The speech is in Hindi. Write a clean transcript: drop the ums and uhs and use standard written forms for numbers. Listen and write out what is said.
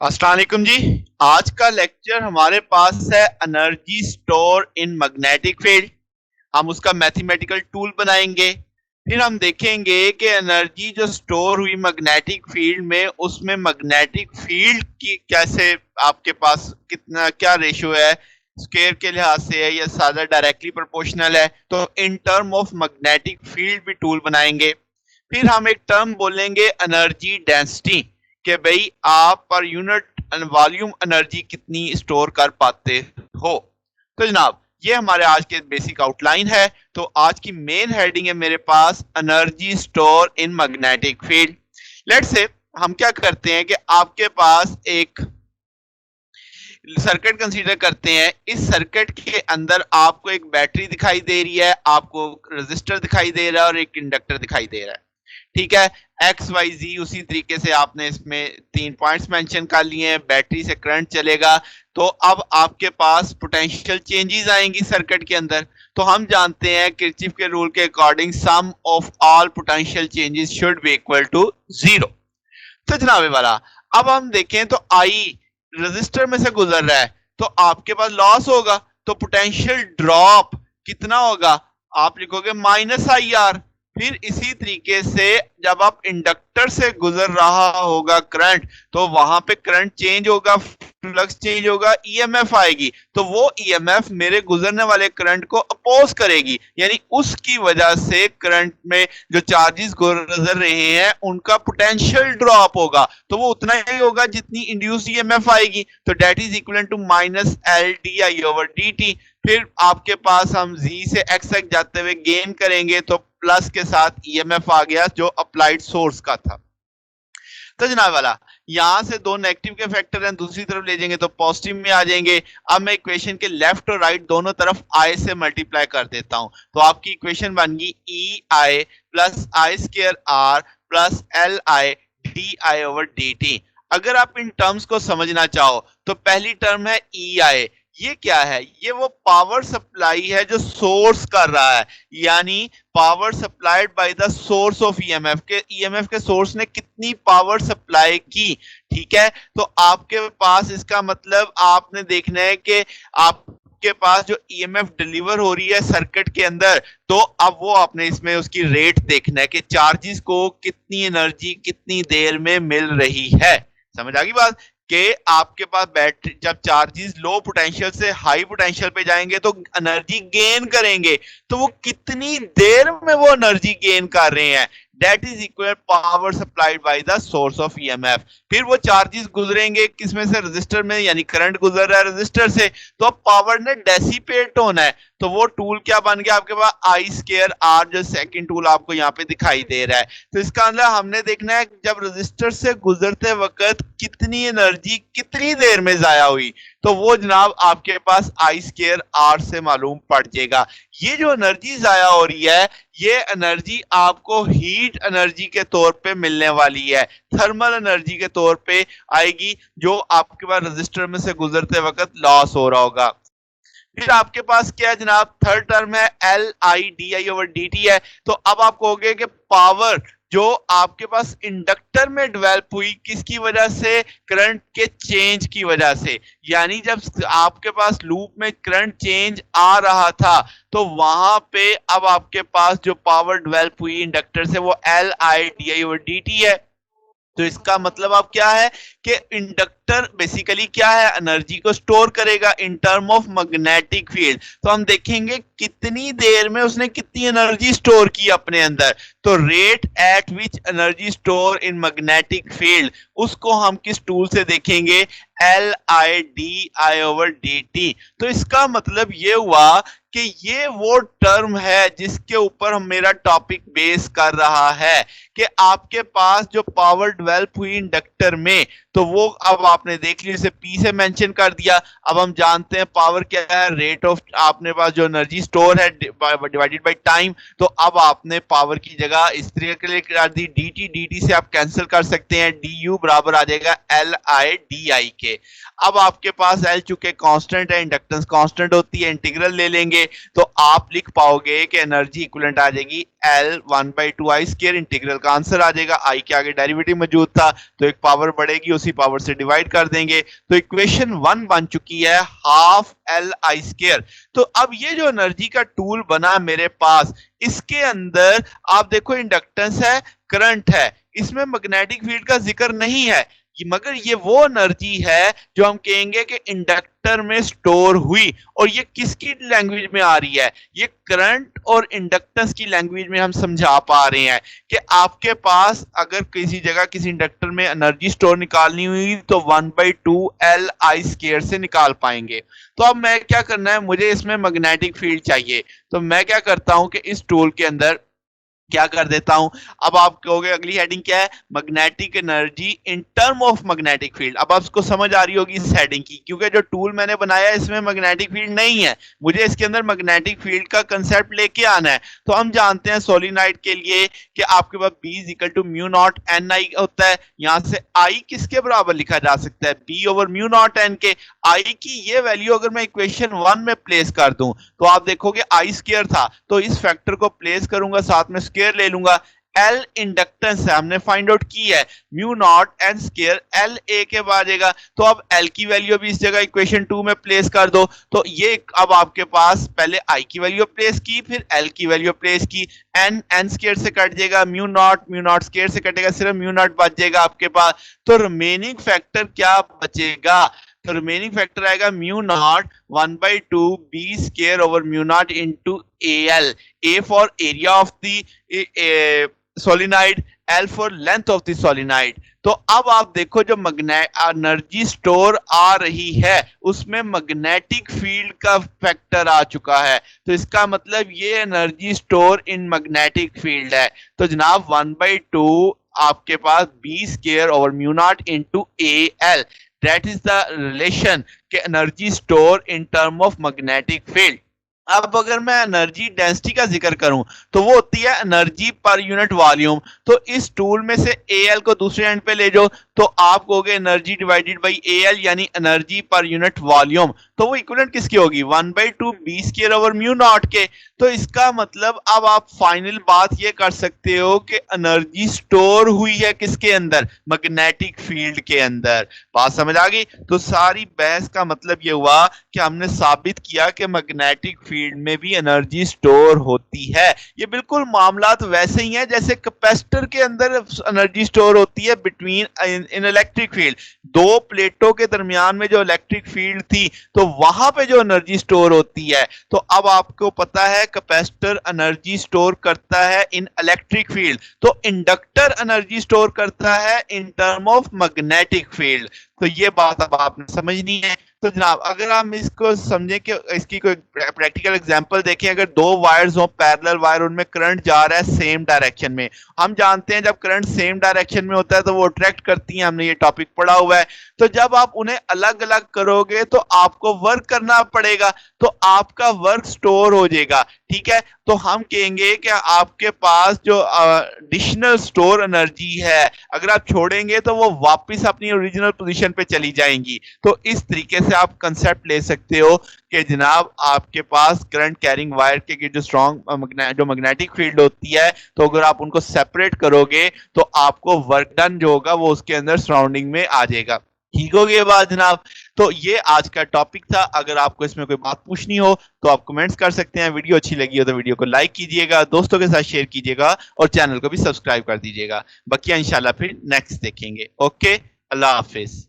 अस्सलाम वालेकुम जी। आज का लेक्चर हमारे पास है energy store in magnetic field. हम उसका मैथमेटिकल टूल बनाएंगे। फिर हम देखेंगे कि एनर्जी जो स्टोर हुई मैग्नेटिक फील्ड में, उसमें मैग्नेटिक फील्ड की कैसे आपके पास कितना क्या रेशियो है, स्क्वायर के लिहाज से है या सादा डायरेक्टली प्रोपोर्शनल है। तो in term of magnetic field भी टूल बनाएंगे। फिर हम एक टर्म बोलेंगे एनर्जी डेंसिटी, कि भाई आप पर यूनिट वॉल्यूम एनर्जी कितनी स्टोर कर पाते हो। तो जनाब ये हमारे आज के बेसिक आउटलाइन है। तो आज की मेन हेडिंग है मेरे पास energy store in magnetic field. Let's say हम क्या करते हैं कि आपके पास एक सर्किट कंसीडर करते हैं। इस सर्किट के अंदर आपको एक बैटरी दिखाई दे रही है, आपको रेजिस्टर दिखाई दे रहा है और एक इंडक्टर दिखाई दे रहा है। ठीक है, एक्स वाई जी उसी तरीके से आपने इसमें 3 पॉइंट्स मेंशन कर लिए हैं। बैटरी से करंट चलेगा तो अब आपके पास पोटेंशियल चेंजेस आएंगी सर्किट के अंदर। तो हम जानते हैं किरचॉफ के रूल के according sum of all potential changes should be equal to 0। तो जनाबे वाला अब हम देखें तो आई रेजिस्टर में से गुजर रहा है तो आपके पास लॉस होगा। तो पोटेंशियल ड्रॉप कितना होगा, आप लिखोगे माइनस आई आर। फिर इसी तरीके से जब आप इंडक्टर से गुजर रहा होगा करंट, तो वहां पे करंट चेंज होगा, फ्लक्स चेंज होगा, ईएमएफ आएगी। तो वो ईएमएफ मेरे गुजरने वाले करंट को अपोज करेगी, यानी उसकी वजह से करंट में जो चार्जेस गुजर रहे हैं उनका पोटेंशियल ड्रॉप होगा। तो वो उतना ही होगा जितनी इंड्यूस ईएमएफ आएगी। तो that is equal to minus L D I over D T. फिर आपके पास हम z से x तक जाते हुए गेन करेंगे तो प्लस के साथ ईएमएफ आ गया जो अप्लाइड सोर्स का था। तो जनाब वाला यहां से दो नेगेटिव के फैक्टर हैं, दूसरी तरफ ले जाएंगे तो पॉजिटिव में आ जाएंगे। अब मैं इक्वेशन के लेफ्ट और राइट दोनों तरफ आई से मल्टीप्लाई कर देता हूं। तो आपकी इक्वेशन बन गई E I plus I square R plus L I D I over D T. अगर आप इन टर्म्स को समझना चाहो तो पहली टर्म है ई आई। ये क्या है, ये वो पावर सप्लाई है जो सोर्स कर रहा है, यानी power supplied by the source of EMF के, ईएमएफ के सोर्स ने कितनी पावर सप्लाई की। ठीक है, तो आपके पास इसका मतलब आपने देखना है कि आप के पास जो ईएमएफ डिलीवर हो रही है सर्किट के अंदर, तो अब वो आपने इसमें उसकी रेट देखना है कि चार्जेस को कितनी एनर्जी कितनी देर में मिल रही है। समझ आ गई बात कि आपके पास बैटरी जब चार्जेस लो पोटेंशियल से हाई पोटेंशियल पे जाएंगे तो एनर्जी गेन करेंगे। तो वो कितनी देर में वो एनर्जी गेन कर रहे हैं, that is equal power supplied by the source of EMF. फिर वो चार्जेस गुजरेंगे किसमें से, रेजिस्टर में, यानी करंट गुजर रहा है रेजिस्टर से, तो अब पावर ने डेसिपेट होना है। तो वो टूल क्या बन गया आपके पास, आई स्क्वायर आर, जो सेकंड टूल आपको यहाँ पे दिखाई दे रहा है। तो इसका मतलब हमने देखना है जब रेजिस्टर से गुजरते वक्त कितनी एनर्जी कितनी देर में जाया हुई, तो वो जनाब आपके पास आई स्क्वायर आर से मालूम पड़ जाएगा। ये जो एनर्जी जाया हो रही है, ये एनर्जी आपको हीट एनर्जी के तौर पे मिलने वाली है, थर्मल एनर्जी के तौर पे आएगी, जो आपके पास रेजिस्टर में से गुजरते वक्त लॉस हो रहा होगा। फिर आपके पास क्या है जनाब, थर्ड टर्म है L I D I over D T है। तो अब आप कहोगे कि पावर जो आपके पास इंडक्टर में डेवलप हुई किसकी वजह से, करंट के चेंज की वजह से, यानी जब आपके पास लूप में करंट चेंज आ रहा था तो वहां पे अब आपके पास जो पावर डेवलप हुई इंडक्टर से वो L I D I over D T है। तो इसका मतलब अब क्या है कि इंडक्टर बेसिकली क्या है, एनर्जी को स्टोर करेगा in term of magnetic field. तो हम देखेंगे कितनी देर में उसने कितनी एनर्जी स्टोर की अपने अंदर। तो rate at which energy store in magnetic field, उसको हम किस टूल से देखेंगे, L I D I over D T. तो इसका मतलब ये हुआ कि ये वो टर्म है जिसके ऊपर हम मेरा टॉपिक बेस कर रहा है कि आपके पास जो पावर डेवलप हुई इंडक्टर में, तो वो अब आपने देख लिया, इसे पी से मेंशन कर दिया। अब हम जानते हैं पावर क्या है, रेट ऑफ आपने पास जो एनर्जी स्टोर है डिवाइडेड बाय टाइम। तो अब आपने पावर की जगह इस तरीके के लिए कर दी, डी टी से आप कैंसिल कर सकते हैं, डी यू बराबर आ जाएगा एल आई डी आई के। अब आपके पास एल चूंकि कांस्टेंट है, इंडक्टेंस कांस्टेंट होती है, इंटीग्रल ले लेंगे करेंगे तो आप लिख पाओगे कि एनर्जी इक्विवेलेंट आ जाएगी L 1/2 I स्क्वायर, इंटीग्रल का आंसर आ जाएगा, I के आगे डेरिवेटिव मौजूद था तो एक पावर बढ़ेगी, उसी पावर से डिवाइड कर देंगे, तो इक्वेशन 1 बन चुकी है हाफ LI स्क्वायर। तो अब ये जो एनर्जी का टूल बना मेरे पास, इसके अंदर आप देखो इंडक्टेंस है, करंट है, इसमें मैग्नेटिक फील्ड का जिक्र नहीं है, मगर ये वो एनर्जी है जो हम कहेंगे कि इंडक्टर में स्टोर हुई, और ये किसकी लैंग्वेज में आ रही है, ये करंट और इंडक्टेंस की लैंग्वेज में हम समझा पा रहे हैं कि आपके पास अगर किसी जगह किसी इंडक्टर में एनर्जी स्टोर निकालनी हुई तो 1/2 LI स्क्वायर से निकाल पाएंगे। तो अब मैं क्या करना है, मुझे इसमें मैग्नेटिक फील्ड चाहिए, तो मैं क्या करता हूं कि इस टूल के अंदर क्या कर देता हूं, अब आप कहोगे अगली हेडिंग क्या है, magnetic energy in term of magnetic field. अब आपको समझ आ रही होगी इस हेडिंग की, क्योंकि जो टूल मैंने बनाया है इसमें मैग्नेटिक फील्ड नहीं है, मुझे इसके अंदर मैग्नेटिक फील्ड का कंसेप्ट लेके आना है। तो हम जानते हैं सोलिनॉइड के लिए कि आपके पास B equal to mu naught NI होता है, यहां से I किसके बराबर लिखा जा सकता है, B over mu naught N के। I की ये वैल्यू अगर मैं इक्वेशन 1 में प्लेस कर दूं तो आप देखोगे I स्क्वायर था, तो इस फैक्टर को प्लेस करूंगा, साथ में स्क्वायर ले लूंगा, L इंडक्टेंस है हमने फाइंड आउट की है, mu naught N square L A के बाद आएगा, तो अब L की वैल्यू भी इस जगह इक्वेशन 2 में प्लेस कर दो, तो ये अब आपके पास पहले I की वैल्यू प्लेस की, फिर L की वैल्यू प्लेस की, N स्क्वायर से कट जाएगा, म्यू नॉट स्क्वायर से कटेगा, सिर्फ म्यू नॉट बच जाएगा आपके पास, तो रिमेनिंग फैक्टर क्या बचेगा, तो रिमेनिंग फैक्टर आएगा mu naught 1/2 B square over mu naught into AL, A for area of the solenoid, L for length of the solenoid. तो अब आप देखो जो एनर्जी स्टोर आ रही है उसमें मैग्नेटिक फील्ड का फैक्टर आ चुका है, तो इसका मतलब ये energy store in magnetic field है। तो जनाब 1/2 आपके पास B square over mu naught into AL, that is the relation के energy store in term of magnetic field. अब अगर मैं एनर्जी डेंसिटी का जिक्र करूं तो वो होती है एनर्जी पर यूनिट वॉल्यूम, तो इस टूल में से AL को दूसरे एंड पे ले जाओ तो आप कहोगे एनर्जी डिवाइडेड बाई AL यानी एनर्जी पर यूनिट वॉल्यूम, तो वो इक्विवेलेंट किसकी होगी 1/2 B square over mu naught के। तो इसका मतलब अब आप फाइनल बात ये कर सकते हो कि एनर्जी स्टोर हुई है किसके अंदर, मैग्नेटिक फील्ड के अंदर। बात समझ आ गई? तो सारी बहस का मतलब ये हुआ कि हमने साबित किया कि मैग्नेटिक फील्ड में भी एनर्जी स्टोर होती है। ये बिल्कुल मामलात वैसे ही है जैसे कैपेसिटर के अंदर एनर्जी स्टोर होती है बिटवीन इन इलेक्ट्रिक फील्ड, दो प्लेटों के दरमियान में जो इलेक्ट्रिक फील्ड थी तो वहां पे जो एनर्जी स्टोर होती है। तो अब आपको पता है कैपेसिटर एनर्जी स्टोर करता है इन इलेक्ट्रिक फील्ड, तो इंडक्टर एनर्जी स्टोर करता है in term of magnetic field. तो ये बात अब आपने समझनी है। तो जनाब अगर हम इसको समझें कि इसकी कोई प्रैक्टिकल एग्जांपल देखें, अगर दो वायर्स हो पैरेलल वायर, उनमें करंट जा रहा है सेम डायरेक्शन में, हम जानते हैं जब करंट सेम डायरेक्शन में होता है तो वो अट्रैक्ट करती हैं, हमने ये टॉपिक पढ़ा हुआ है। तो जब आप उन्हें अलग अलग करोगे तो आपको वर्क करना पड़ेगा, तो आपका वर्क स्टोर हो जाएगा, ठीक है। तो हम कहेंगे कि आपके पास जो एडिशनल स्टोर एनर्जी है अगर आप छोड़ेंगे तो वो वापस अपनी ओरिजिनल पोजीशन पे चली जाएंगी। तो इस तरीके से आप कंसेप्ट ले सकते हो कि जनाब आपके पास करंट कैरिंग वायर के जो स्ट्रॉन्ग जो मैग्नेटिक फील्ड होती है, तो अगर आप उनको सेपरेट करोगे तो आपको वर्क डन जो होगा वो उसके अंदर सराउंडिंग में आ जाएगा। ठीक हो गई बात जनाब? तो ये आज का टॉपिक था। अगर आपको इसमें कोई बात पूछनी हो तो आप कमेंट्स कर सकते हैं। वीडियो अच्छी लगी हो तो वीडियो को लाइक कीजिएगा, दोस्तों के साथ शेयर कीजिएगा और चैनल को भी सब्सक्राइब कर दीजिएगा। बाकी इंशाल्लाह फिर नेक्स्ट देखेंगे। ओके, अल्लाह हाफिज।